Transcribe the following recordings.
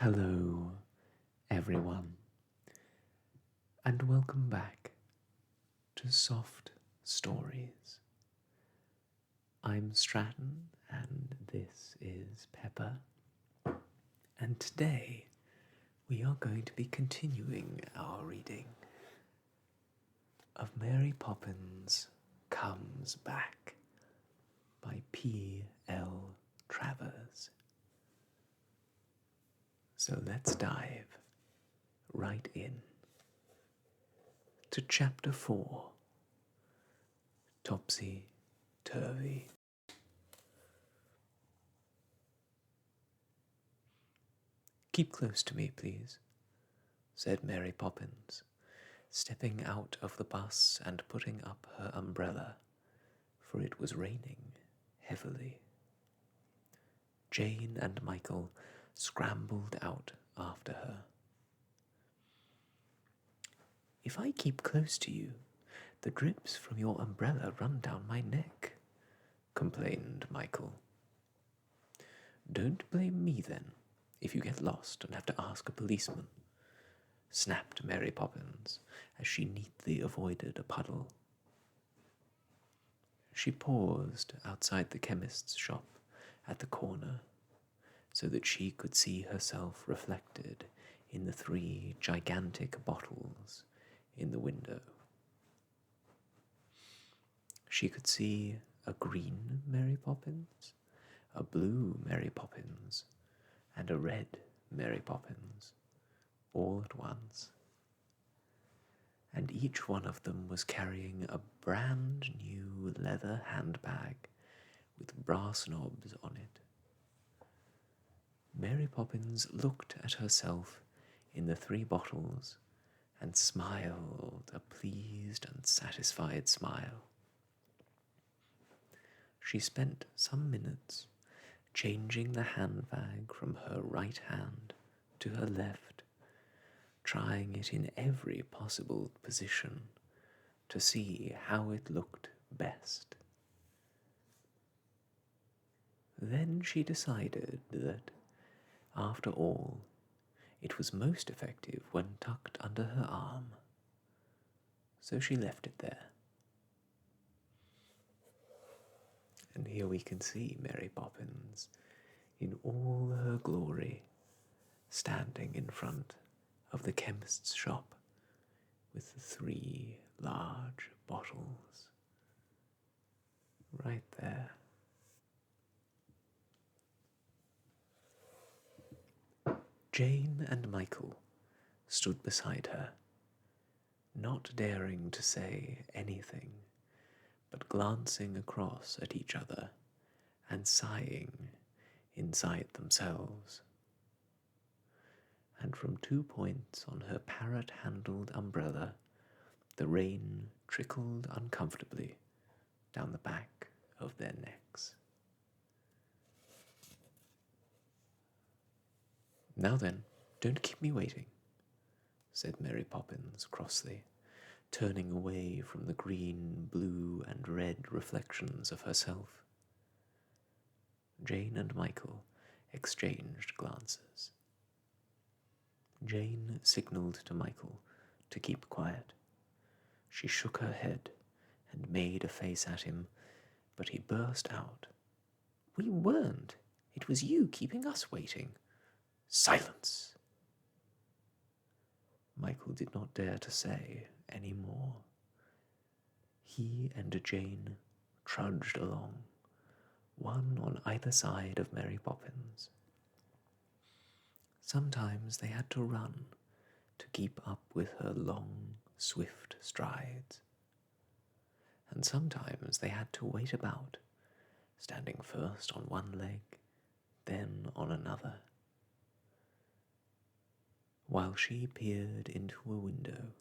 Hello, everyone, and welcome back to Soft Stories. I'm Stratton, and this is Pepper, and today we are going to be continuing our reading of Mary Poppins Comes Back by P.L. Travers. So let's dive right in to Chapter 4, Topsy-Turvy. "Keep close to me, please," said Mary Poppins, stepping out of the bus and putting up her umbrella, for it was raining heavily. Jane and Michael scrambled out after her. "If I keep close to you, the drips from your umbrella run down my neck," complained Michael. "Don't blame me, then, if you get lost and have to ask a policeman," snapped Mary Poppins as she neatly avoided a puddle. She paused outside the chemist's shop at the corner so that she could see herself reflected in the 3 gigantic bottles in the window. She could see a green Mary Poppins, a blue Mary Poppins, and a red Mary Poppins, all at once. And each one of them was carrying a brand new leather handbag with brass knobs on it. Mary Poppins looked at herself in the 3 bottles and smiled a pleased and satisfied smile. She spent some minutes changing the handbag from her right hand to her left, trying it in every possible position to see how it looked best. Then she decided that, after all, it was most effective when tucked under her arm, so she left it there. And here we can see Mary Poppins in all her glory, standing in front of the chemist's shop with the 3 large bottles right there. Jane and Michael stood beside her, not daring to say anything, but glancing across at each other and sighing inside themselves. And from 2 points on her parrot-handled umbrella, the rain trickled uncomfortably down the back of their necks. "Now then, don't keep me waiting," said Mary Poppins crossly, turning away from the green, blue, and red reflections of herself. Jane and Michael exchanged glances. Jane signalled to Michael to keep quiet. She shook her head and made a face at him, but he burst out, "We weren't. It was you keeping us waiting." "Silence!" Michael did not dare to say any more. He and Jane trudged along, one on either side of Mary Poppins. Sometimes they had to run to keep up with her long, swift strides, and sometimes they had to wait about, standing first on one leg, then on another, while she peered into a window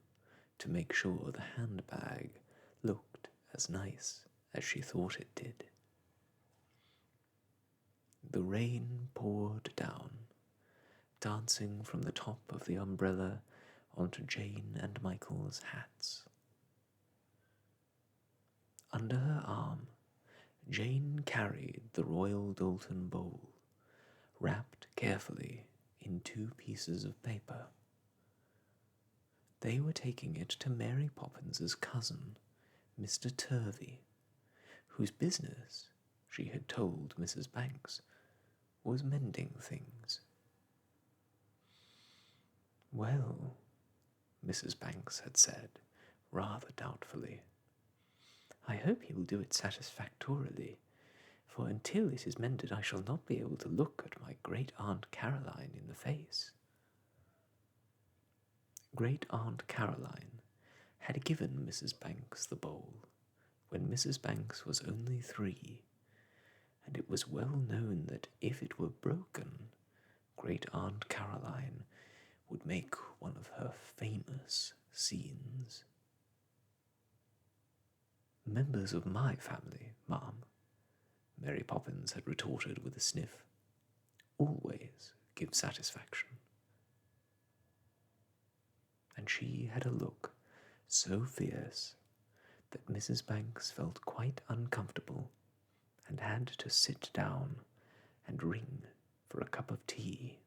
to make sure the handbag looked as nice as she thought it did. The rain poured down, dancing from the top of the umbrella onto Jane and Michael's hats. Under her arm, Jane carried the Royal Doulton Bowl, wrapped carefully in 2 pieces of paper. They were taking it to Mary Poppins's cousin, Mr. Turvy, whose business, she had told Mrs. Banks, was mending things. "Well," Mrs. Banks had said, rather doubtfully, "I hope he will do it satisfactorily, for until it is mended I shall not be able to look at my great-aunt Caroline in the face." Great-aunt Caroline had given Mrs. Banks the bowl when Mrs. Banks was only 3, and it was well known that if it were broken, Great-aunt Caroline would make one of her famous scenes. "Members of my family, ma'am," Mary Poppins had retorted with a sniff, "always give satisfaction." And she had a look so fierce that Mrs. Banks felt quite uncomfortable and had to sit down and ring for a cup of tea.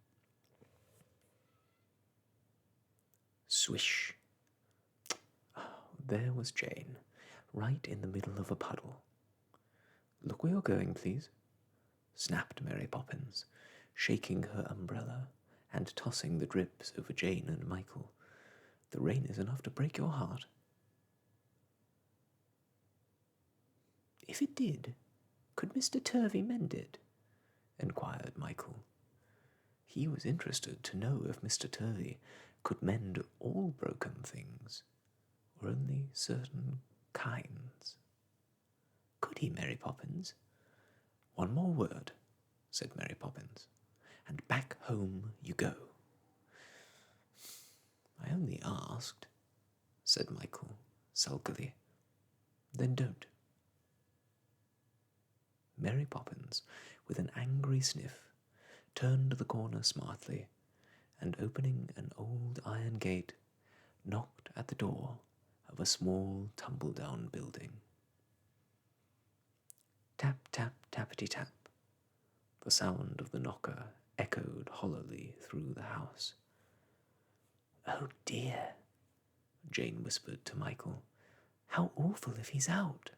Swish! Oh, there was Jane, right in the middle of a puddle. "Look where you're going, please," snapped Mary Poppins, shaking her umbrella and tossing the drips over Jane and Michael. "The rain is enough to break your heart." "If it did, could Mr. Turvy mend it?" enquired Michael. He was interested to know if Mr. Turvy could mend all broken things, or only certain kinds. "Could he, Mary Poppins?" "One more word," said Mary Poppins, "and back home you go." "I only asked," said Michael sulkily. "Then don't." Mary Poppins, with an angry sniff, turned the corner smartly, and opening an old iron gate, knocked at the door of a small tumble-down building. Tap, tap, tappity-tap. The sound of the knocker echoed hollowly through the house. "Oh dear," Jane whispered to Michael. "How awful if he's out."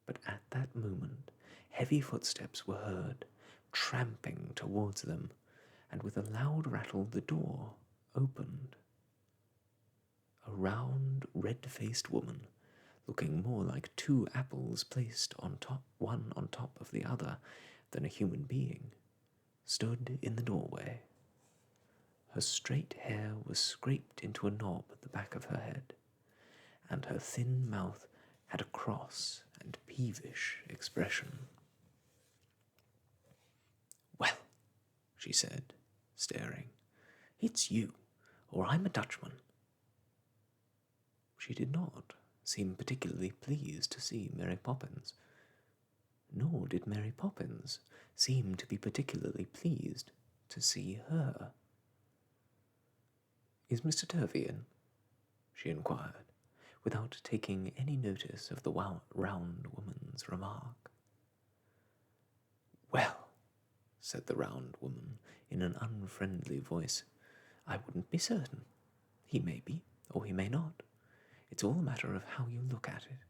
But at that moment heavy footsteps were heard, tramping towards them, and with a loud rattle the door opened. A round, red-faced woman, looking more like 2 apples placed on top, one on top of the other, than a human being, stood in the doorway. Her straight hair was scraped into a knob at the back of her head, and her thin mouth had a cross and peevish expression. "Well," she said, staring, "it's you, or I'm a Dutchman." She did not seem particularly pleased to see Mary Poppins, nor did Mary Poppins seem to be particularly pleased to see her. "Is Mr. Turvy in?" she inquired, without taking any notice of the round woman's remark. "Well," said the round woman in an unfriendly voice, "I wouldn't be certain. He may be, or he may not. It's all a matter of how you look at it."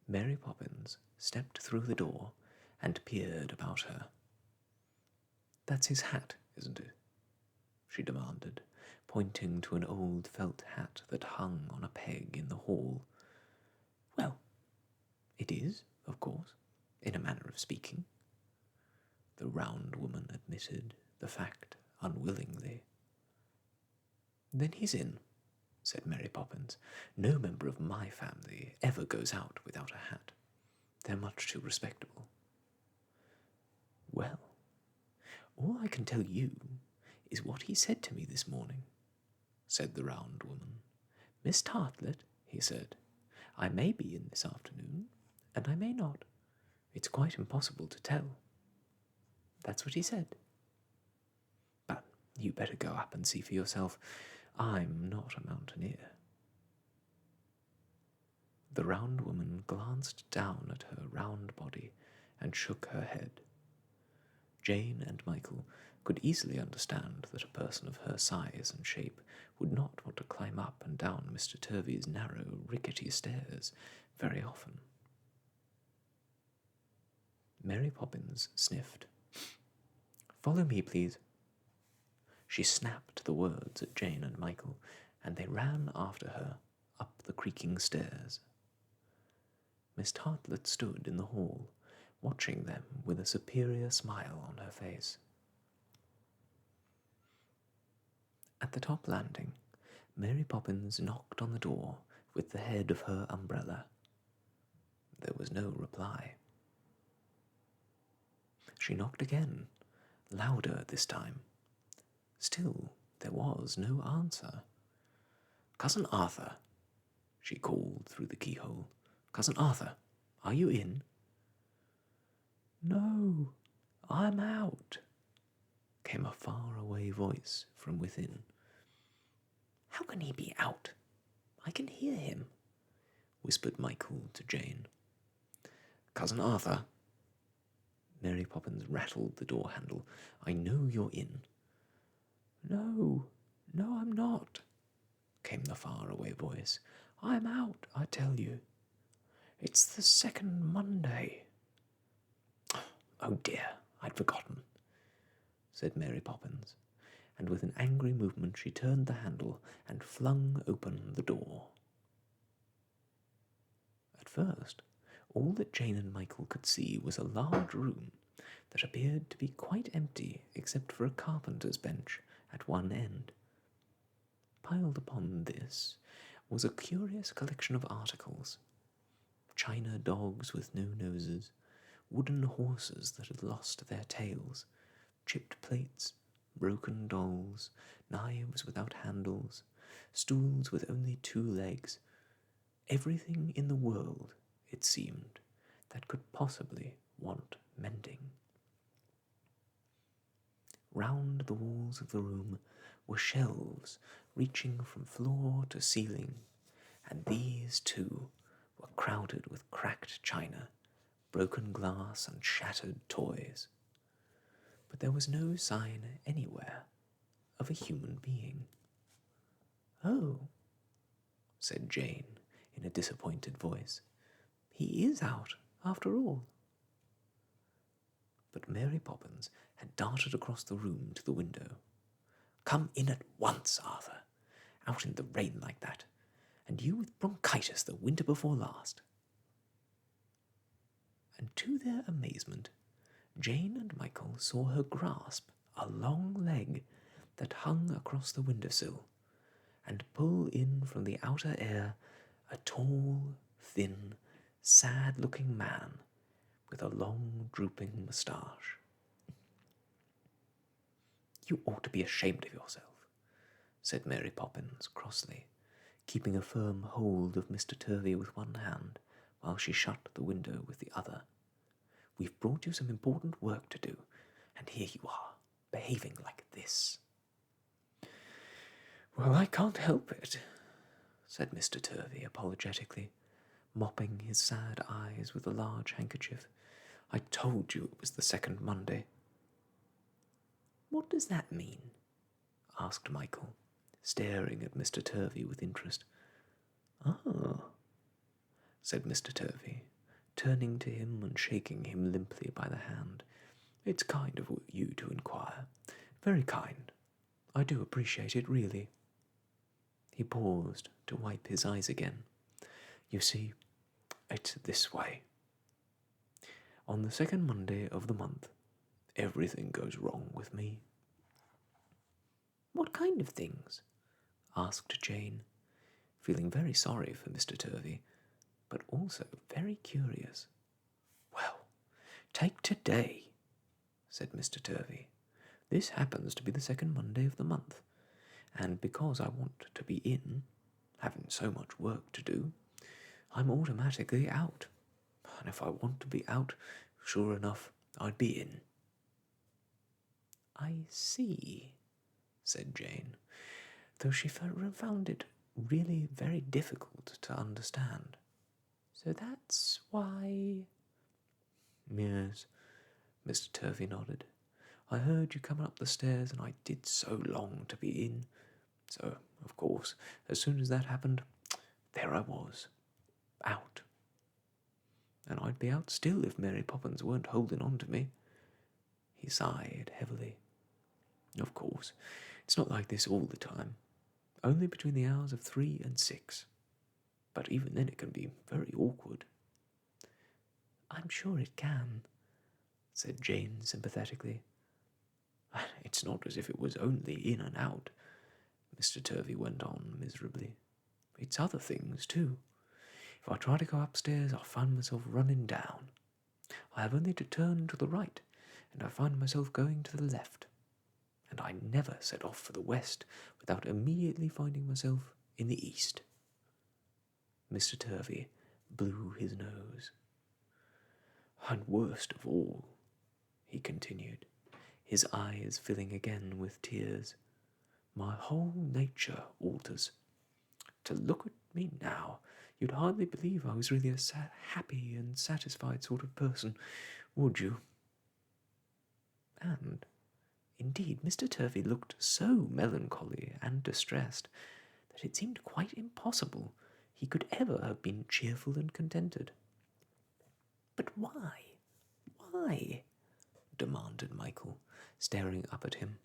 Mary Poppins stepped through the door and peered about her. "That's his hat, isn't it?" she demanded, pointing to an old felt hat that hung on a peg in the hall. "Well, it is, of course, in a manner of speaking," the round woman admitted the fact unwillingly. "Then he's in," said Mary Poppins. "No member of my family ever goes out without a hat. They're much too respectable." "Well, all I can tell you is what he said to me this morning," said the round woman. "Miss Tartlet," he said, "I may be in this afternoon, and I may not. It's quite impossible to tell. That's what he said. But you better go up and see for yourself. I'm not a mountaineer." The round woman glanced down at her round body and shook her head. Jane and Michael could easily understand that a person of her size and shape would not want to climb up and down Mr. Turvy's narrow, rickety stairs very often. Mary Poppins sniffed. "Follow me, please." She snapped the words at Jane and Michael, and they ran after her up the creaking stairs. Miss Tartlett stood in the hall, watching them with a superior smile on her face. At the top landing, Mary Poppins knocked on the door with the head of her umbrella. There was no reply. She knocked again, louder this time. Still there was no answer. "Cousin Arthur," she called through the keyhole. "Cousin Arthur, are you in?" "No, I'm out," came a far-away voice from within. "How can he be out? I can hear him," whispered Michael to Jane. "Cousin Arthur." Mary Poppins rattled the door handle. "I know you're in." No, I'm not," came the far-away voice. "I'm out, I tell you. It's the second Monday." "Oh dear, I'd forgotten," said Mary Poppins, and with an angry movement she turned the handle and flung open the door. At first, all that Jane and Michael could see was a large room that appeared to be quite empty except for a carpenter's bench at one end. Piled upon this was a curious collection of articles: china dogs with no noses, wooden horses that had lost their tails, chipped plates, broken dolls, knives without handles, stools with only 2 legs, everything in the world, it seemed, that could possibly want mending. Round the walls of the room were shelves reaching from floor to ceiling, and these, too, were crowded with cracked china, broken glass, and shattered toys. But there was no sign anywhere of a human being. "Oh," said Jane in a disappointed voice, "he is out, after all." But Mary Poppins had darted across the room to the window. "Come in at once, Arthur. Out in the rain like that, and you with bronchitis the winter before last." And to their amazement, Jane and Michael saw her grasp a long leg that hung across the windowsill, and pull in from the outer air a tall, thin, sad-looking man with a long, drooping moustache. "You ought to be ashamed of yourself," said Mary Poppins crossly, keeping a firm hold of Mr. Turvy with one hand while she shut the window with the other. "We've brought you some important work to do, and here you are, behaving like this." "Well, I can't help it," said Mr. Turvy apologetically, mopping his sad eyes with a large handkerchief. "I told you it was the second Monday." "What does that mean?" asked Michael, staring at Mr. Turvy with interest. "Ah," said Mr. Turvy, turning to him and shaking him limply by the hand. "It's kind of you to inquire. Very kind. I do appreciate it, really." He paused to wipe his eyes again. "You see, it's this way. On the second Monday of the month, everything goes wrong with me." "What kind of things?" asked Jane, feeling very sorry for Mr. Turvy, but also very curious. "Well, take today," said Mr. Turvy. "This happens to be the second Monday of the month, and because I want to be in, having so much work to do, I'm automatically out. And if I want to be out, sure enough, I'd be in." "I see," said Jane, though she found it really very difficult to understand. "So that's why—" Yes, Mr. Turvey nodded. I heard you coming up the stairs, and I did so long to be in. So, of course, as soon as that happened, there I was, out. And I'd be out still if Mary Poppins weren't holding on to me. He sighed heavily. Of course, it's not like this all the time. Only between the hours of 3 and 6. But even then it can be very awkward. I'm sure it can, said Jane sympathetically. It's not as if it was only in and out, Mr. Turvey went on miserably. It's other things, too. If I try to go upstairs, I find myself running down. I have only to turn to the right, and I find myself going to the left. And I never set off for the west without immediately finding myself in the east. Mr. Turvey blew his nose. And worst of all, he continued, his eyes filling again with tears, my whole nature alters. To look at me now, you'd hardly believe I was really a happy and satisfied sort of person, would you? And, indeed, Mr. Turvey looked so melancholy and distressed that it seemed quite impossible he could ever have been cheerful and contented. But why? Why? Demanded Michael, staring up at him.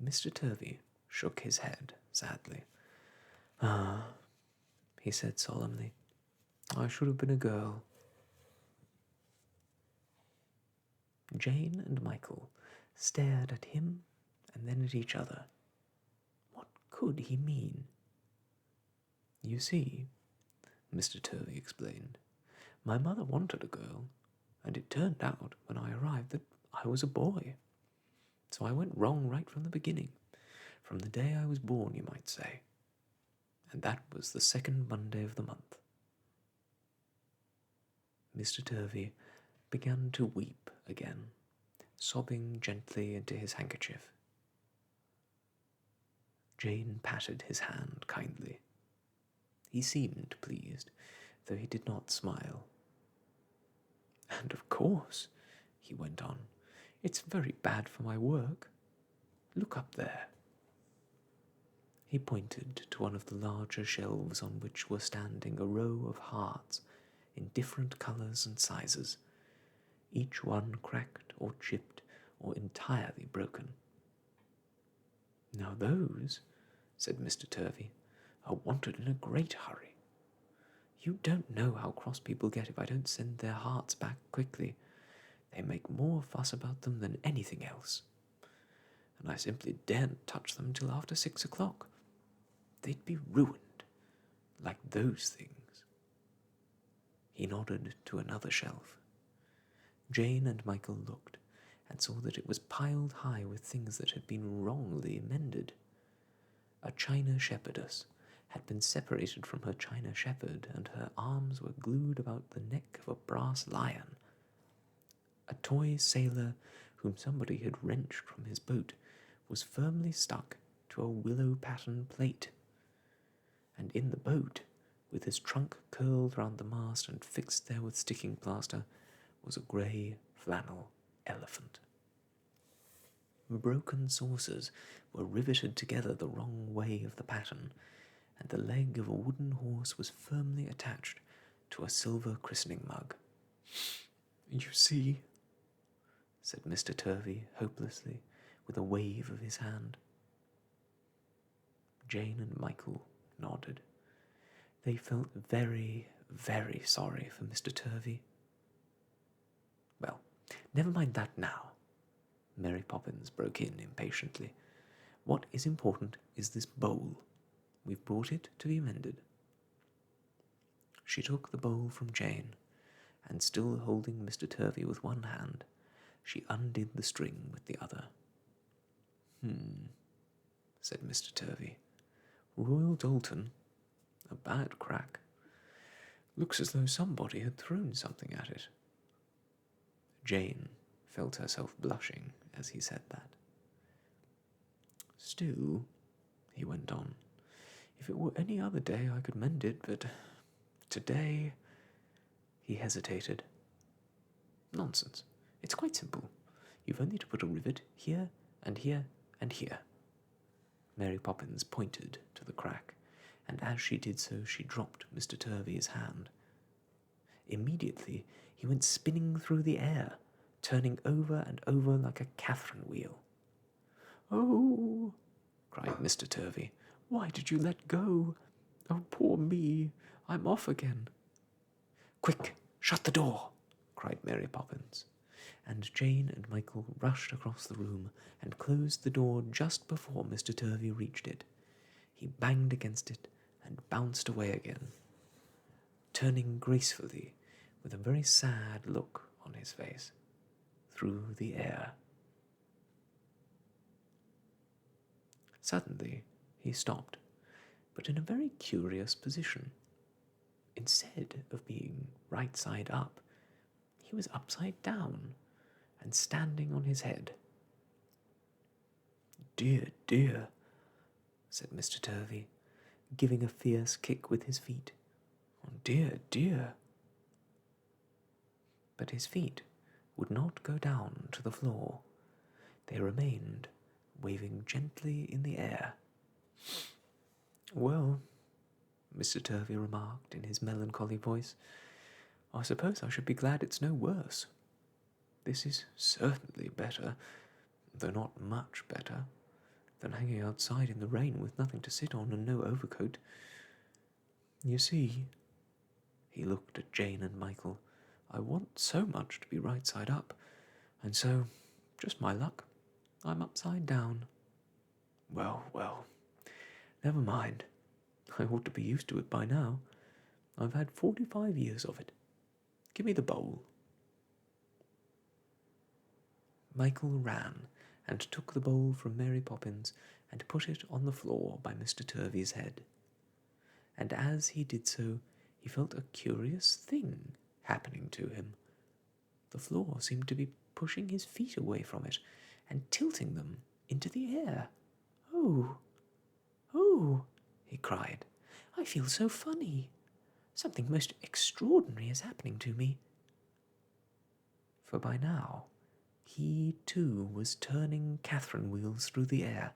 Mr. Turvey shook his head sadly. Ah, he said solemnly, I should have been a girl. Jane and Michael stared at him and then at each other. What could he mean? You see, Mr. Turvey explained, my mother wanted a girl, and it turned out when I arrived that I was a boy. So I went wrong right from the beginning, from the day I was born, you might say. And that was the second Monday of the month. Mr. Turvey began to weep again, sobbing gently into his handkerchief. Jane patted his hand kindly. He seemed pleased, though he did not smile. And of course, he went on, it's very bad for my work. Look up there. He pointed to one of the larger shelves on which were standing a row of hearts in different colours and sizes, each one cracked or chipped or entirely broken. Now those, said Mr. Turvey, are wanted in a great hurry. You don't know how cross people get if I don't send their hearts back quickly. They make more fuss about them than anything else. And I simply daren't touch them till after 6 o'clock. They'd be ruined, like those things. He nodded to another shelf. Jane and Michael looked, and saw that it was piled high with things that had been wrongly mended. A china shepherdess had been separated from her china shepherd, and her arms were glued about the neck of a brass lion. A toy sailor, whom somebody had wrenched from his boat, was firmly stuck to a willow-pattern plate. And in the boat, with his trunk curled round the mast and fixed there with sticking plaster, was a grey flannel elephant. Broken saucers were riveted together the wrong way of the pattern, and the leg of a wooden horse was firmly attached to a silver christening mug. You see, said Mr. Turvey hopelessly, with a wave of his hand. Jane and Michael nodded. They felt very, very sorry for Mr. Turvey. Well, never mind that now, Mary Poppins broke in impatiently. What is important is this bowl. We've brought it to be mended. She took the bowl from Jane, and still holding Mr. Turvey with one hand, she undid the string with the other. Said Mr. Turvey. Royal Doulton? A bad crack. Looks as though somebody had thrown something at it. Jane felt herself blushing as he said that. Still, he went on, if it were any other day I could mend it, but today... He hesitated. Nonsense. It's quite simple. You've only to put a rivet here and here and here. Mary Poppins pointed to the crack, and as she did so, she dropped Mr. Turvy's hand. Immediately, he went spinning through the air, turning over and over like a Catherine wheel. "Oh!" cried Mr. Turvy. "Why did you let go? Oh, poor me! I'm off again." "Quick, shut the door!" cried Mary Poppins, and Jane and Michael rushed across the room and closed the door just before Mr. Turvy reached it. He banged against it and bounced away again, turning gracefully, with a very sad look on his face, through the air. Suddenly he stopped, but in a very curious position. Instead of being right side up, he was upside down and standing on his head. "Dear, dear," said Mr. Turvy, giving a fierce kick with his feet. "Oh, dear, dear." But his feet would not go down to the floor. They remained waving gently in the air. "Well," Mr. Turvy remarked in his melancholy voice, "I suppose I should be glad it's no worse. This is certainly better, though not much better, than hanging outside in the rain with nothing to sit on and no overcoat. You see," he looked at Jane and Michael, "I want so much to be right side up, and so, just my luck, I'm upside down. Well, well, never mind. I ought to be used to it by now. I've had 45 years of it. Give me the bowl." Michael ran and took the bowl from Mary Poppins and put it on the floor by Mr. Turvy's head. And as he did so, he felt a curious thing happening to him. The floor seemed to be pushing his feet away from it and tilting them into the air. "Oh, oh," he cried, "I feel so funny. Something most extraordinary is happening to me." For by now, he too was turning Catherine wheels through the air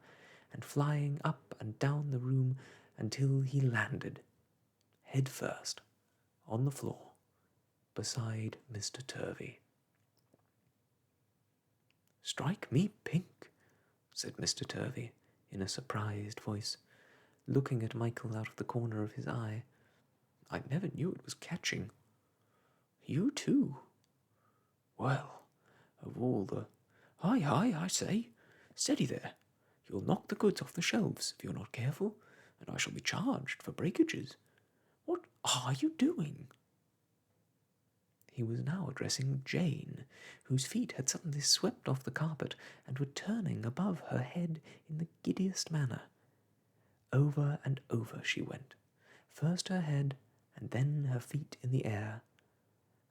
and flying up and down the room until he landed, head first, on the floor, beside Mr. Turvy. "Strike me pink," said Mr. Turvy, in a surprised voice, looking at Michael out of the corner of his eye. "I never knew it was catching. You too. Well, of all the... Hi, hi, I say! Steady there! You'll knock the goods off the shelves if you're not careful, and I shall be charged for breakages. What are you doing?" He was now addressing Jane, whose feet had suddenly swept off the carpet and were turning above her head in the giddiest manner. Over and over she went, first her head and then her feet in the air,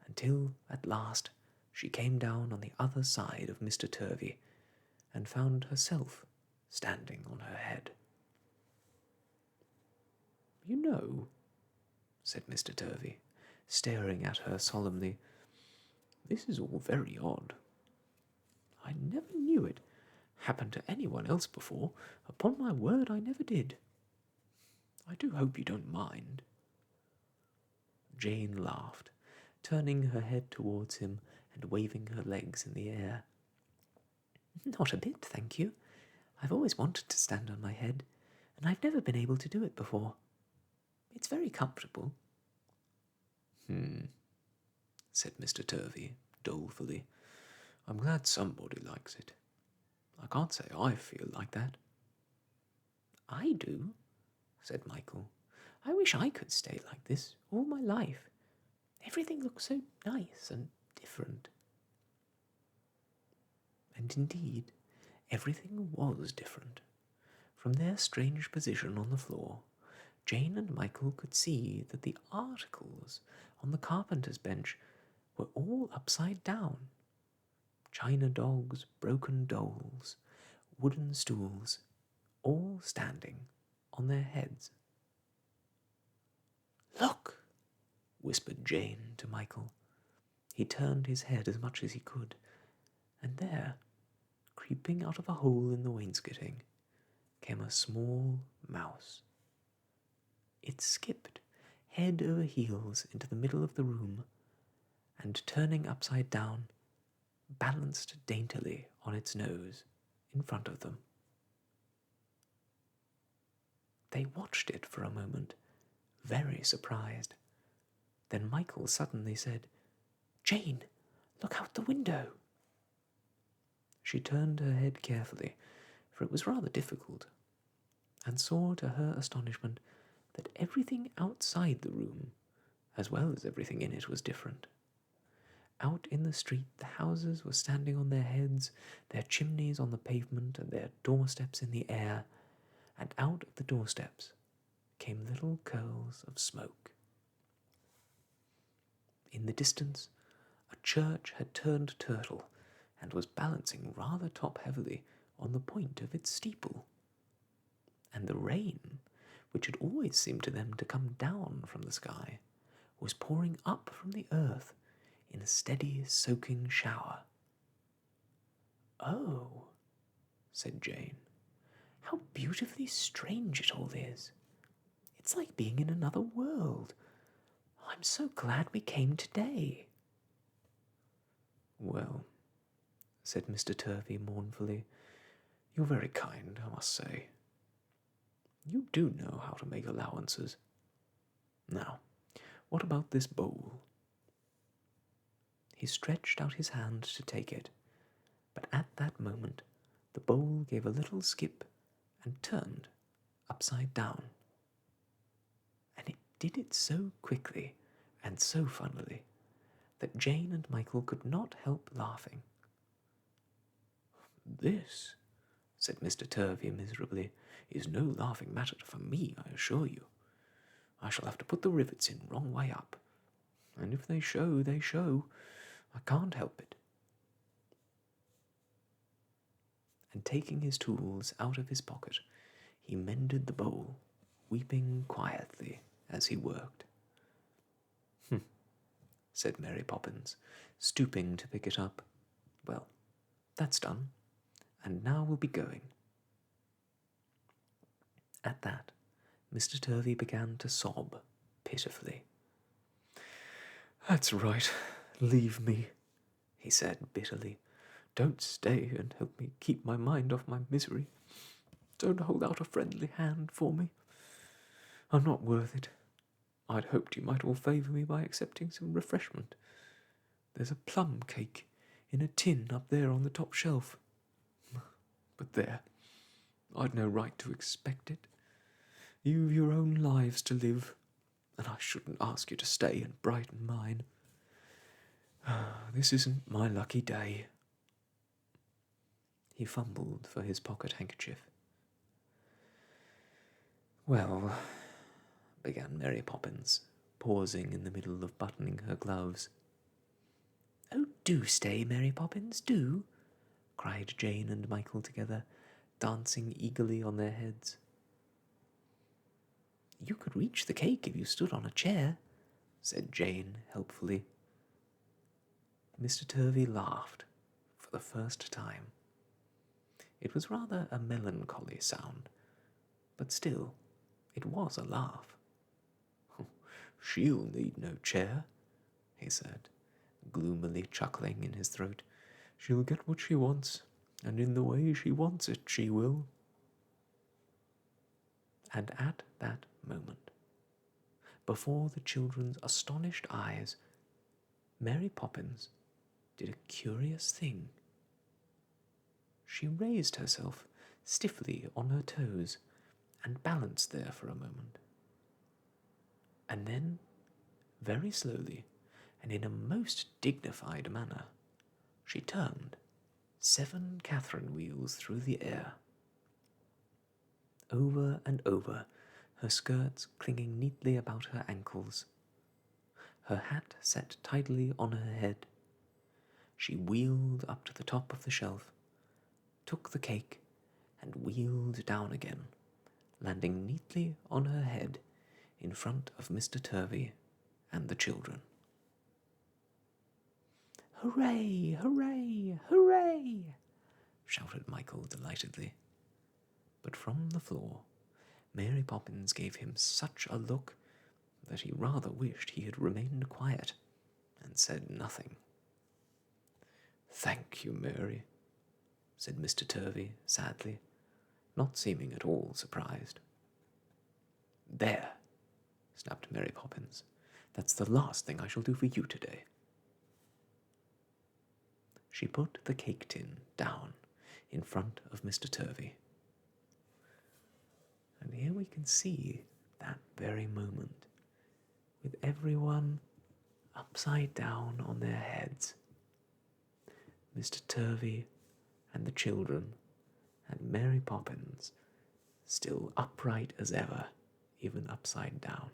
until at last she came down on the other side of Mr. Turvy and found herself standing on her head. "You know," said Mr. Turvy, staring at her solemnly, "this is all very odd. I never knew it happened to anyone else before. Upon my word, I never did. I do hope you don't mind." Jane laughed, turning her head towards him and waving her legs in the air. "Not a bit, thank you. I've always wanted to stand on my head, and I've never been able to do it before. It's very comfortable." Said Mr. Turvy, dolefully. "I'm glad somebody likes it. I can't say I feel like that." "I do," said Michael. "I wish I could stay like this all my life. Everything looks so nice and different." And indeed, everything was different. From their strange position on the floor, Jane and Michael could see that the articles on the carpenter's bench were all upside down. China dogs, broken dolls, wooden stools, all standing on their heads. "Look," whispered Jane to Michael. He turned his head as much as he could, and there, creeping out of a hole in the wainscoting, came a small mouse. It skipped head over heels into the middle of the room, and turning upside down, balanced daintily on its nose in front of them. They watched it for a moment, very surprised. Then Michael suddenly said, "Jane, look out the window." She turned her head carefully, for it was rather difficult, and saw to her astonishment that everything outside the room, as well as everything in it, was different. Out in the street the houses were standing on their heads, their chimneys on the pavement, and their doorsteps in the air, and out of the doorsteps came little curls of smoke. In the distance, a church had turned turtle, and was balancing rather top-heavily on the point of its steeple. And the rain, which had always seemed to them to come down from the sky, was pouring up from the earth in a steady, soaking shower. "Oh," said Jane, "how beautifully strange it all is. It's like being in another world. I'm so glad we came today." "Well," said Mr. Turvy mournfully, "you're very kind, I must say. You do know how to make allowances. Now, what about this bowl?" He stretched out his hand to take it, but at that moment the bowl gave a little skip and turned upside down. And it did it so quickly and so funnily that Jane and Michael could not help laughing. "This," said Mr. Turvy miserably, "is no laughing matter for me, I assure you. I shall have to put the rivets in wrong way up, and if they show, they show. I can't help it." And taking his tools out of his pocket, he mended the bowl, weeping quietly as he worked. "Hm," said Mary Poppins, stooping to pick it up. "Well, that's done, and now we'll be going." At that, Mr. Turvy began to sob pitifully. "That's right, leave me," he said bitterly. "Don't stay and help me keep my mind off my misery. Don't hold out a friendly hand for me. I'm not worth it. I'd hoped you might all favour me by accepting some refreshment. There's a plum cake in a tin up there on the top shelf. But there, I'd no right to expect it. You've your own lives to live, and I shouldn't ask you to stay and brighten mine. This isn't my lucky day." He fumbled for his pocket handkerchief. "Well," began Mary Poppins, pausing in the middle of buttoning her gloves. "Oh, do stay, Mary Poppins, do!" cried Jane and Michael together, dancing eagerly on their heads. "You could reach the cake if you stood on a chair," said Jane helpfully. Mr. Turvy laughed for the first time. It was rather a melancholy sound, but still, it was a laugh. "She'll need no chair," he said, gloomily chuckling in his throat. "She'll get what she wants, and in the way she wants it, she will." And at that moment, before the children's astonished eyes, Mary Poppins did a curious thing. She raised herself stiffly on her toes and balanced there for a moment. And then, very slowly, and in a most dignified manner, she turned 7 Catherine wheels through the air. Over and over, her skirts clinging neatly about her ankles, her hat set tidily on her head, she wheeled up to the top of the shelf, took the cake, and wheeled down again, landing neatly on her head in front of Mr. Turvy and the children. "Hooray! Hooray! Hooray!" shouted Michael delightedly. But from the floor, Mary Poppins gave him such a look that he rather wished he had remained quiet and said nothing. "Thank you, Mary," said Mr. Turvy sadly, not seeming at all surprised. "There," snapped Mary Poppins. "That's the last thing I shall do for you today." She put the cake tin down in front of Mr. Turvy. And here we can see that very moment, with everyone upside down on their heads. Mr. Turvy and the children and Mary Poppins still upright as ever, even upside down.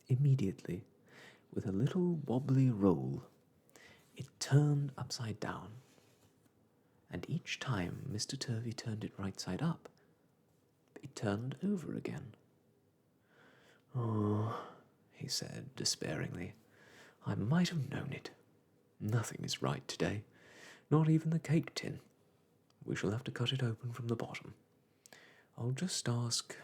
Immediately, with a little wobbly roll, it turned upside down, and each time Mr. Turvy turned it right side up, it turned over again. "Oh," he said despairingly, "I might have known it. Nothing is right today, not even the cake tin. We shall have to cut it open from the bottom. I'll just ask—"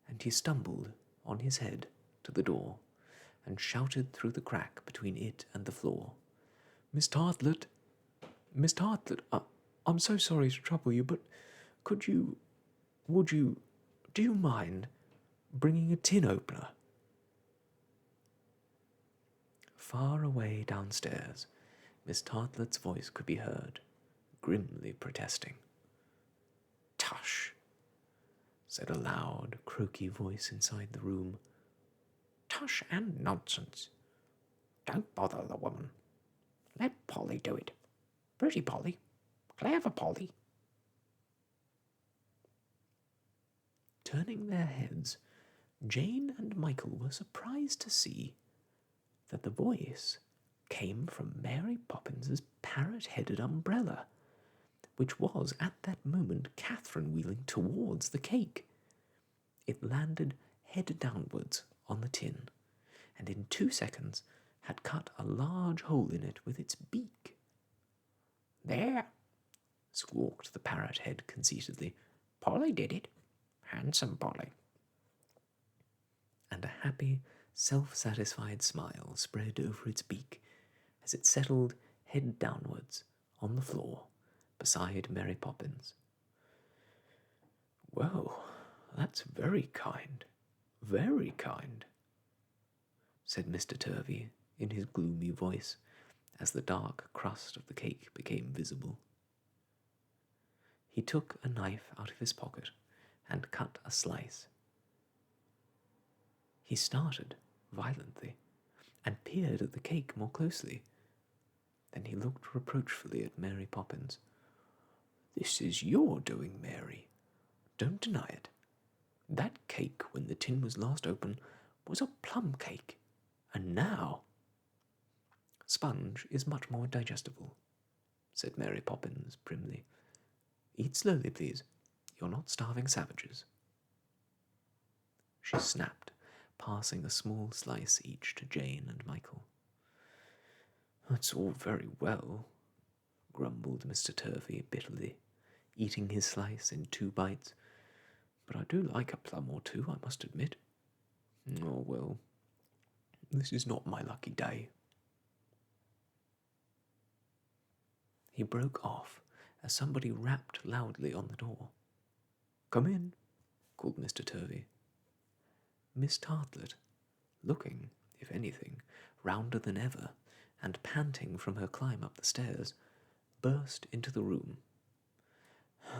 And he stumbled on his head to the door and shouted through the crack between it and the floor, Miss Tartlet, I'm so sorry to trouble you, but do you mind bringing a tin opener?" Far away downstairs, Miss Tartlet's voice could be heard, grimly protesting. "Tush!" said a loud, croaky voice inside the room. "Tush and nonsense. Don't bother the woman. Let Polly do it. Pretty Polly. Clever Polly." Turning their heads, Jane and Michael were surprised to see that the voice came from Mary Poppins's parrot-headed umbrella, which was at that moment Catherine wheeling towards the cake. It landed head downwards on the tin, and in 2 seconds had cut a large hole in it with its beak. "There," squawked the parrot head conceitedly. "Polly did it. Handsome Polly." And a happy, self-satisfied smile spread over its beak as it settled head downwards on the floor beside Mary Poppins. "Well, that's very kind, said Mr. Turvy in his gloomy voice as the dark crust of the cake became visible. He took a knife out of his pocket and cut a slice. He started violently and peered at the cake more closely. Then he looked reproachfully at Mary Poppins. "This is your doing, Mary. Don't deny it. That cake, when the tin was last open, was a plum cake, and now—" "Sponge is much more digestible," said Mary Poppins primly. "Eat slowly, please. You're not starving savages." She snapped, passing a small slice each to Jane and Michael. "That's all very well," grumbled Mr. Turvy bitterly, eating his slice in 2 bites, "but I do like a plum or 2, I must admit. Oh, well, this is not my lucky day." He broke off as somebody rapped loudly on the door. "Come in," called Mr. Turvy. Miss Tartlet, looking, if anything, rounder than ever, and panting from her climb up the stairs, burst into the room.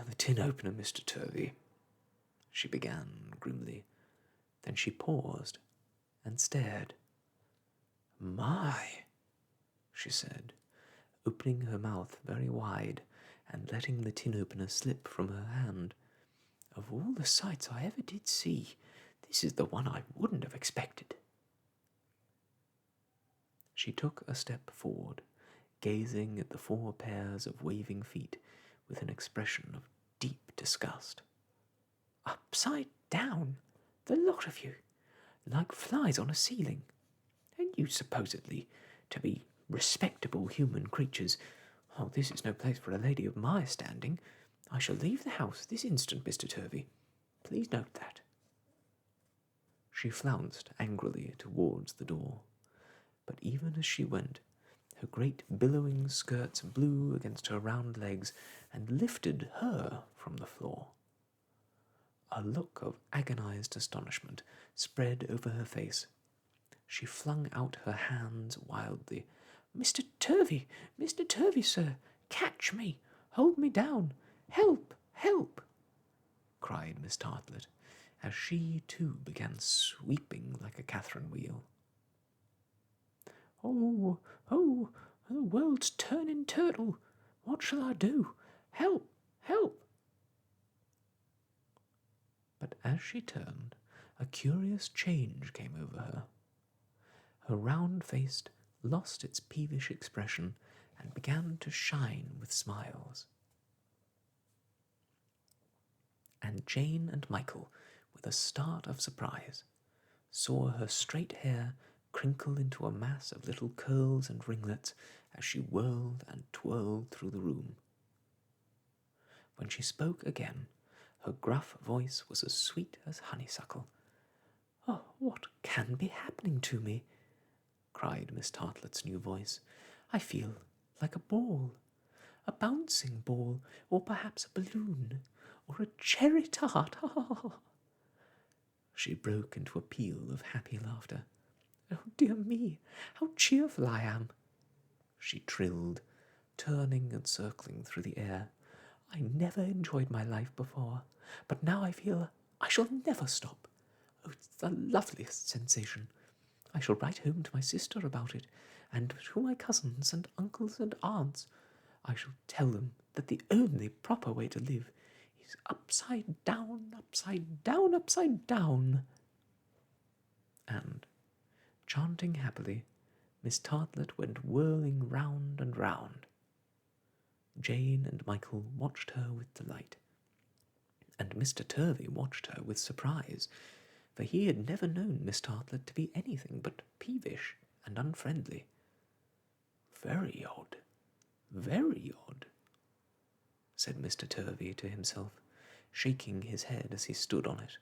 "The tin opener, Mr. Turvy," she began grimly. Then she paused and stared. "My," she said, opening her mouth very wide and letting the tin opener slip from her hand. "Of all the sights I ever did see, this is the one I wouldn't have expected." She took a step forward, gazing at the 4 pairs of waving feet with an expression of deep disgust. upside down, the lot of you, like flies on a ceiling. And you supposedly to be respectable human creatures. Oh, this is no place for a lady of my standing. I shall leave the house this instant, Mr. Turvy. Please note that. She flounced angrily towards the door, but even as she went, her great billowing skirts blew against her round legs and lifted her from the floor. A look of agonized astonishment spread over her face. She flung out her hands wildly. Mr. Turvy, sir, catch me, hold me down, help, help, cried Miss Tartlet, as she too began sweeping like a Catherine wheel. Oh, the world's turning turtle. What shall I do? Help, help. But as she turned, a curious change came over her. Her round face lost its peevish expression and began to shine with smiles. And Jane and Michael, with a start of surprise, saw her straight hair crinkle into a mass of little curls and ringlets as she whirled and twirled through the room. When she spoke again, her gruff voice was as sweet as honeysuckle. Oh, what can be happening to me? Cried Miss Tartlet's new voice. I feel like a ball, a bouncing ball, or perhaps a balloon, or a cherry tart. She broke into a peal of happy laughter. Oh, dear me, how cheerful I am, she trilled, turning and circling through the air. I never enjoyed my life before, but now I feel I shall never stop. Oh, it's the loveliest sensation. I shall write home to my sister about it, and to my cousins and uncles and aunts. I shall tell them that the only proper way to live is upside down, upside down, upside down. And, chanting happily, Miss Tartlet went whirling round and round. Jane and Michael watched her with delight, and Mr. Turvy watched her with surprise, for he had never known Miss Tartlet to be anything but peevish and unfriendly. Very odd, said Mr. Turvy to himself, shaking his head as he stood on it.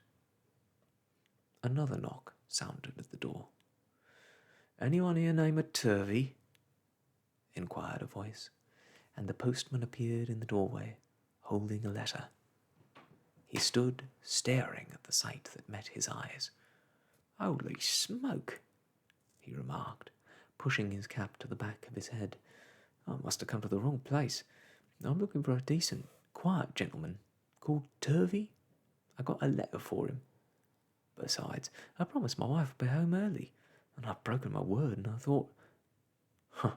Another knock sounded at the door. Anyone here named Turvy? Inquired a voice, and the postman appeared in the doorway, holding a letter. He stood staring at the sight that met his eyes. Holy smoke, he remarked, pushing his cap to the back of his head. I must have come to the wrong place. I'm looking for a decent, quiet gentleman called Turvy. I got a letter for him. Besides, I promised my wife I'd be home early, and I've broken my word, and I thought... Huh,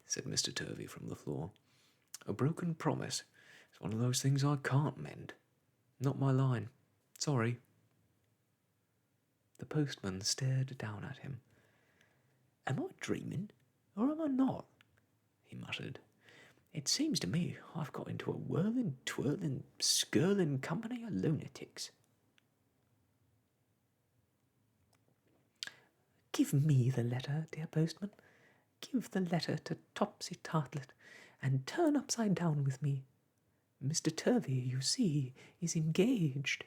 said Mr. Turvy from the floor. A broken promise is one of those things I can't mend. Not my line. Sorry. The postman stared down at him. Am I dreaming, or am I not? He muttered. It seems to me I've got into a whirling, twirling, skirling company of lunatics. Give me the letter, dear postman. Give the letter to Topsy-Tartlet, and turn upside down with me. Mr. Turvy, you see, is engaged.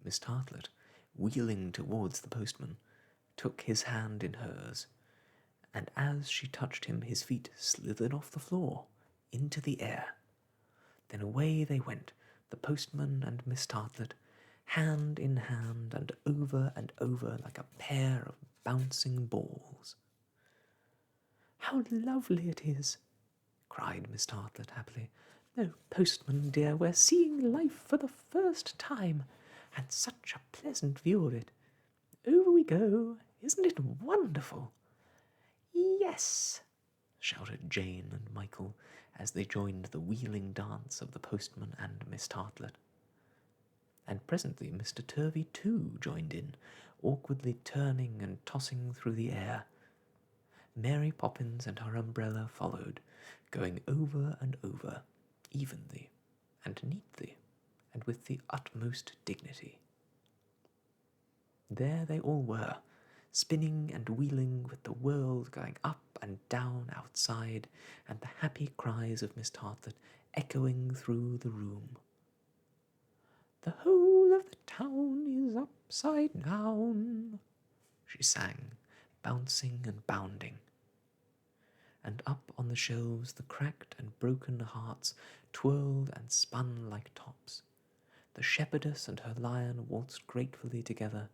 Miss Tartlet, wheeling towards the postman, took his hand in hers, and as she touched him, his feet slithered off the floor into the air. Then away they went, the postman and Miss Tartlet, hand in hand and over like a pair of bouncing balls. How lovely it is, cried Miss Tartlet happily. Oh, postman dear, we're seeing life for the first time, and such a pleasant view of it. Over we go. Isn't it wonderful? Yes, shouted Jane and Michael as they joined the wheeling dance of the postman and Miss Tartlet. And presently Mr. Turvy too joined in, awkwardly turning and tossing through the air. Mary Poppins and her umbrella followed, going over and over, evenly and neatly. and with the utmost dignity. There they all were, spinning and wheeling, with the world going up and down outside, and the happy cries of Miss Tartlet echoing through the room. "The whole of the town is upside down," she sang, bouncing and bounding. And up on the shelves the cracked and broken hearts twirled and spun like tops. The shepherdess and her lion waltzed gratefully together.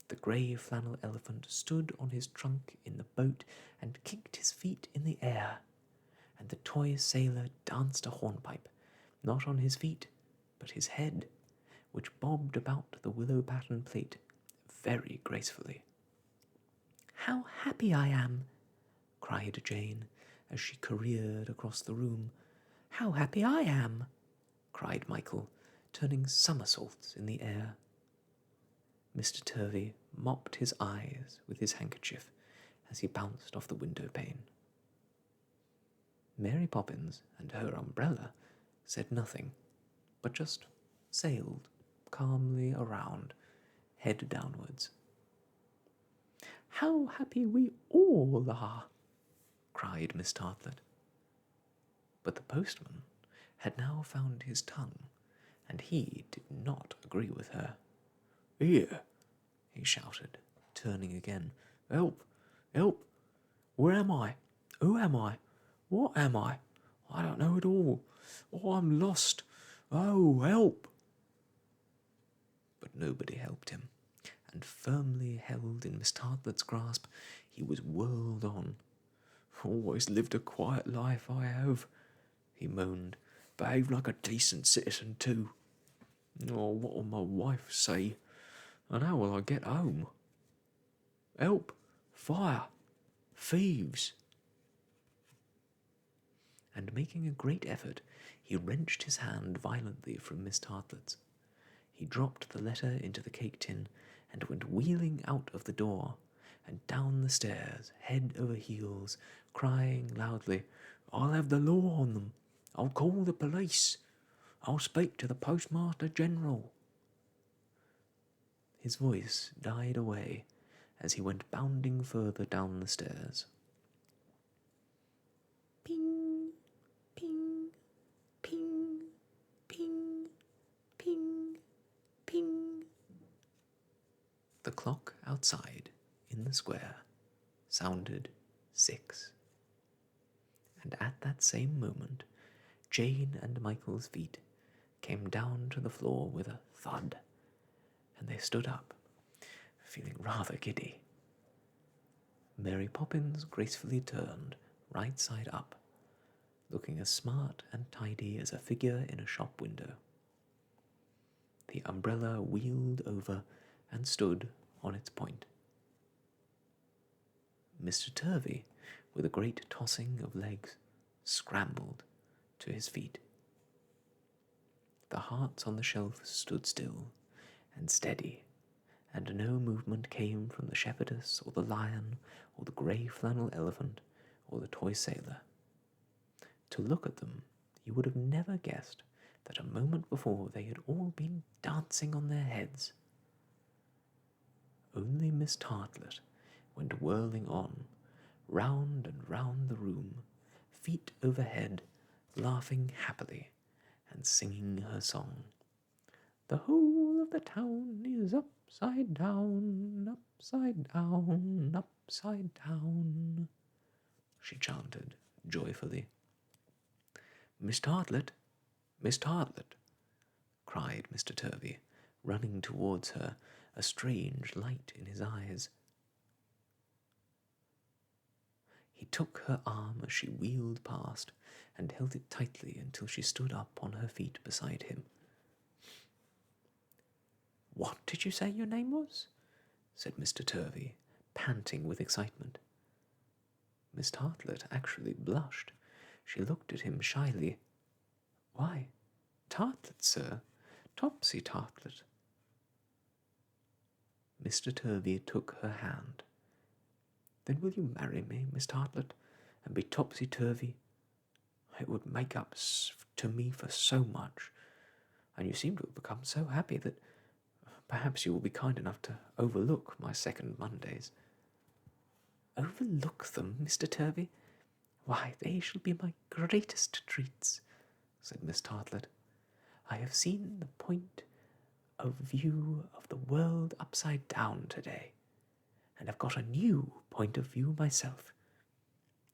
The grey flannel elephant stood on his trunk in the boat and kicked his feet in the air, and the toy sailor danced a hornpipe, not on his feet, but his head, which bobbed about the willow pattern plate very gracefully. "How happy I am!" cried Jane, as she careered across the room. "How happy I am!" cried Michael, turning somersaults in the air. Mr. Turvy mopped his eyes with his handkerchief as he bounced off the window pane. Mary Poppins and her umbrella said nothing, but just sailed calmly around, head downwards. "How happy we all are!" cried Miss Tartlet. But the postman had now found his tongue, and he did not agree with her. "Here," he shouted, turning again. "Help! Help! Where am I? Who am I? What am I? I don't know at all. Oh, I'm lost. Oh, help!" But nobody helped him, and firmly held in Miss Tartlet's grasp, he was whirled on. "Always lived a quiet life, I have," he moaned. "Behaved like a decent citizen, too. Oh, what'll my wife say? And how will I get home? Help! Fire! Thieves!" And making a great effort, he wrenched his hand violently from Miss Tartlet's. He dropped the letter into the cake tin and went wheeling out of the door and down the stairs, head over heels, crying loudly, "I'll have the law on them. I'll call the police. I'll speak to the Postmaster General." His voice died away as he went bounding further down the stairs. Ping, ping, ping, ping, ping, ping. The clock outside in the square sounded 6. And at that same moment, Jane and Michael's feet came down to the floor with a thud, and they stood up, feeling rather giddy. Mary Poppins gracefully turned right side up, looking as smart and tidy as a figure in a shop window. The umbrella wheeled over and stood on its point. Mr. Turvy, with a great tossing of legs, scrambled to his feet. The hearts on the shelf stood still and steady, and no movement came from the shepherdess or the lion or the grey flannel elephant or the toy sailor. To look at them, you would have never guessed that a moment before they had all been dancing on their heads. Only Miss Tartlet went whirling on, round and round the room, feet overhead, laughing happily and singing her song. "The whole of the town is upside down, upside down, upside down," she chanted joyfully. "Miss Tartlet, Miss Tartlet," cried Mr. Turvy, running towards her, a strange light in his eyes. He took her arm as she wheeled past and held it tightly until she stood up on her feet beside him. "What did you say your name was?" said Mr. Turvy, panting with excitement. Miss Tartlet actually blushed. She looked at him shyly. "Why, Tartlet, sir. Topsy-Tartlet." Mr. Turvy took her hand. "Then will you marry me, Miss Tartlet, and be topsy-turvy? It would make up to me for so much. and you seem to have become so happy that perhaps you will be kind enough to overlook my second Mondays." "Overlook them, Mr. Turvy? Why, they shall be my greatest treats," said Miss Tartlet. "I have seen the point of view of the world upside down today, and have got a new point of view myself.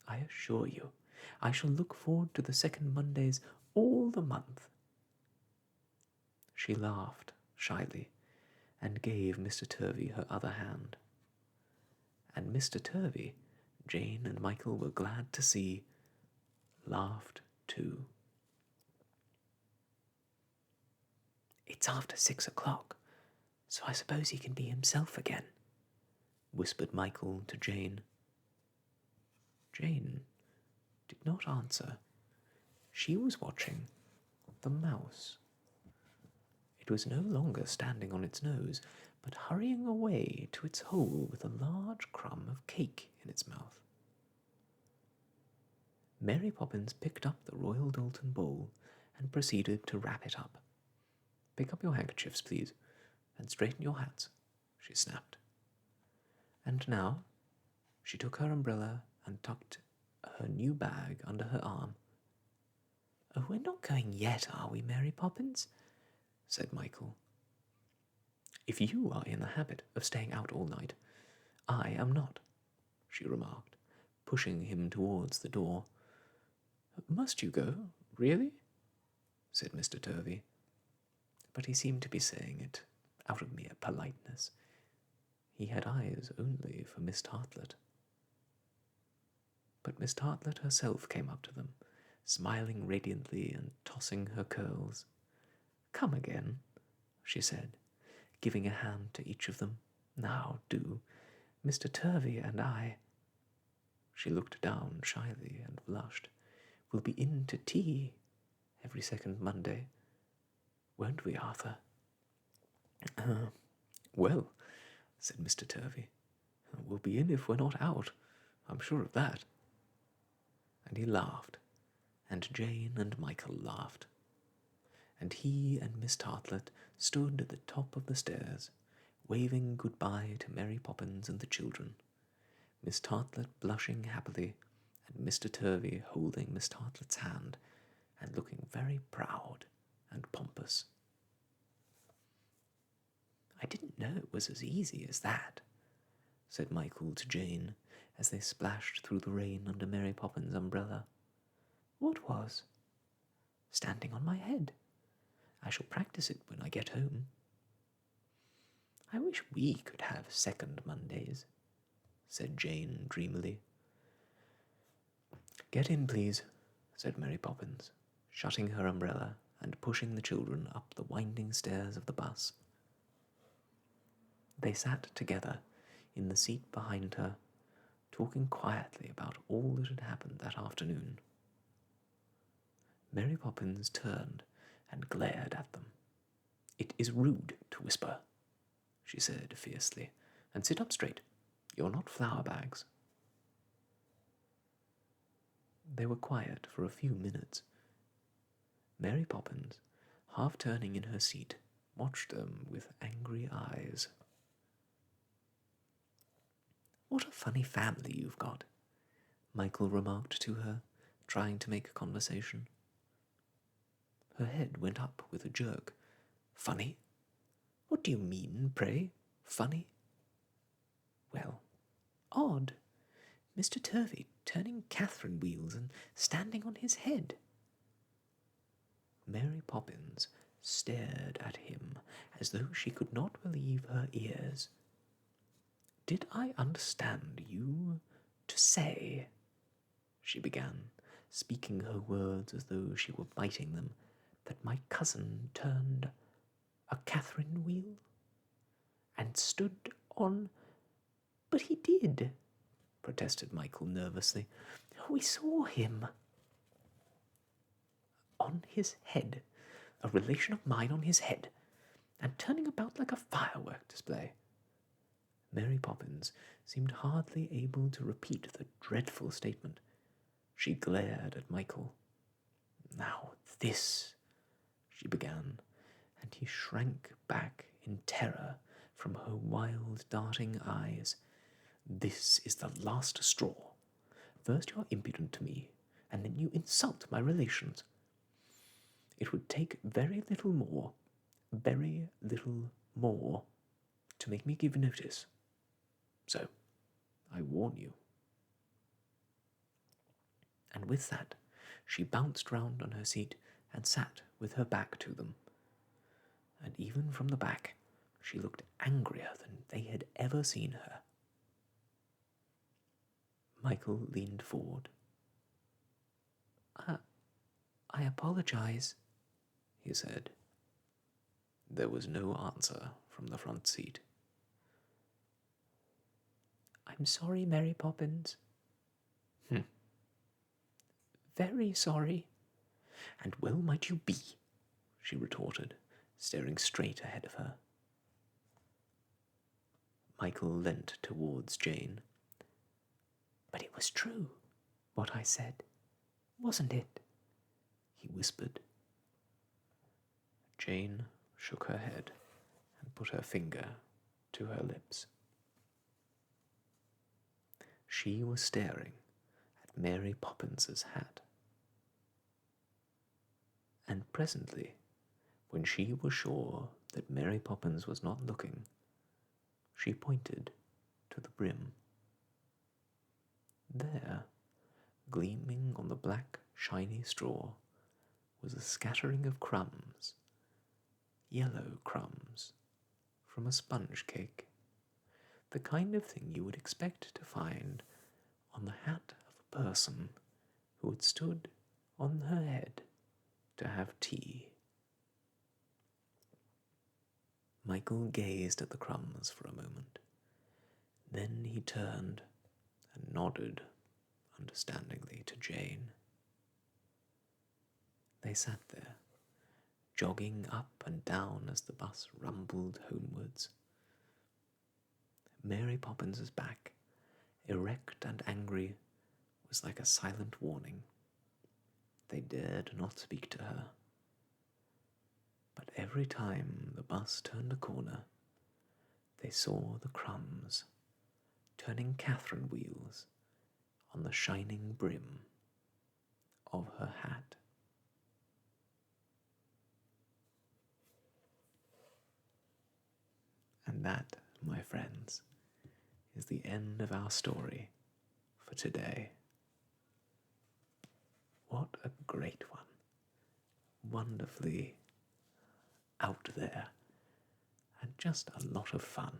I assure you, I shall look forward to the second Mondays all the month." She laughed shyly, and gave Mr. Turvy her other hand. And Mr. Turvy, Jane and Michael were glad to see, laughed too. "It's after 6 o'clock, so I suppose he can be himself again," whispered Michael to Jane. Jane did not answer. She was watching the mouse. It was no longer standing on its nose, but hurrying away to its hole with a large crumb of cake in its mouth. Mary Poppins picked up the Royal Doulton Bowl and proceeded to wrap it up. "Pick up your handkerchiefs, please, and straighten your hats," she snapped. And now she took her umbrella and tucked her new bag under her arm. "Oh, we're not going yet, are we, Mary Poppins?" said Michael. "If you are in the habit of staying out all night, I am not," she remarked, pushing him towards the door. "Must you go, really?" said Mr. Turvy. But he seemed to be saying it out of mere politeness. He had eyes only for Miss Tartlet. But Miss Tartlet herself came up to them, smiling radiantly and tossing her curls. "Come again," she said, giving a hand to each of them. "Now, do. Mr. Turvy and I—" She looked down shyly and blushed. "We'll be in to tea every second Monday. Won't we, Arthur?" Well," said Mr. Turvy, "we'll be in if we're not out. I'm sure of that." And he laughed, and Jane and Michael laughed, and he and Miss Tartlet stood at the top of the stairs, waving good-bye to Mary Poppins and the children, Miss Tartlet blushing happily, and Mr. Turvy holding Miss Tartlet's hand and looking very proud and pompous. "I didn't know it was as easy as that," said Michael to Jane, as they splashed through the rain under Mary Poppins' umbrella. "What was?" "Standing on my head. I shall practice it when I get home." "I wish we could have second Mondays," said Jane dreamily. "Get in, please," said Mary Poppins, shutting her umbrella and pushing the children up the winding stairs of the bus. They sat together in the seat behind her, talking quietly about all that had happened that afternoon. Mary Poppins turned and glared at them. "It is rude to whisper," she said fiercely, "and sit up straight. You're not flour bags." They were quiet for a few minutes. Mary Poppins, half turning in her seat, watched them with angry eyes. "What a funny family you've got," Michael remarked to her, trying to make conversation. Her head went up with a jerk. "Funny? What do you mean, pray? Funny?" "Well, odd. Mr. Turvy turning Catherine wheels and standing on his head." Mary Poppins stared at him as though she could not believe her ears. "Did I understand you to say," she began, speaking her words as though she were biting them, "that my cousin turned a Catherine wheel and stood on—" "But he did," protested Michael nervously. "We saw him." "On his head, a relation of mine on his head, and turning about like a firework display." Mary Poppins seemed hardly able to repeat the dreadful statement. She glared at Michael. "Now this," she began, and he shrank back in terror from her wild, darting eyes. "This is the last straw. First you are impudent to me, and then you insult my relations. It would take very little more, to make me give notice. So, I warn you." And with that, she bounced round on her seat and sat with her back to them. And even from the back, she looked angrier than they had ever seen her. Michael leaned forward. I apologize," he said. There was no answer from the front seat. "I'm sorry, Mary Poppins." "Very sorry." "And well might you be," she retorted, staring straight ahead of her. Michael leant towards Jane. "But it was true, what I said, wasn't it?" he whispered. Jane shook her head and put her finger to her lips. She was staring at Mary Poppins's hat. And presently, when she was sure that Mary Poppins was not looking, she pointed to the brim. There, gleaming on the black, shiny straw, was a scattering of crumbs, yellow crumbs, from a sponge cake, the kind of thing you would expect to find on the hat of a person who had stood on her head to have tea. Michael gazed at the crumbs for a moment. Then he turned and nodded understandingly to Jane. They sat there, jogging up and down as the bus rumbled homewards. Mary Poppins's back, erect and angry, was like a silent warning. They dared not speak to her. But every time the bus turned a corner, they saw the crumbs turning Catherine wheels on the shining brim of her hat. And that, my friends, is the end of our story for today. What a great one. Wonderfully out there, and just a lot of fun.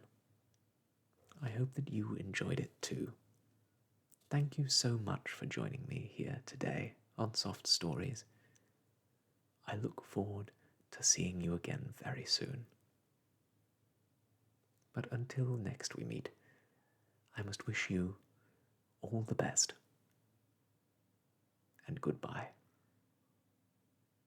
I hope that you enjoyed it too. Thank you so much for joining me here today on Soft Stories. I look forward to seeing you again very soon. But until next we meet, I must wish you all the best, and goodbye.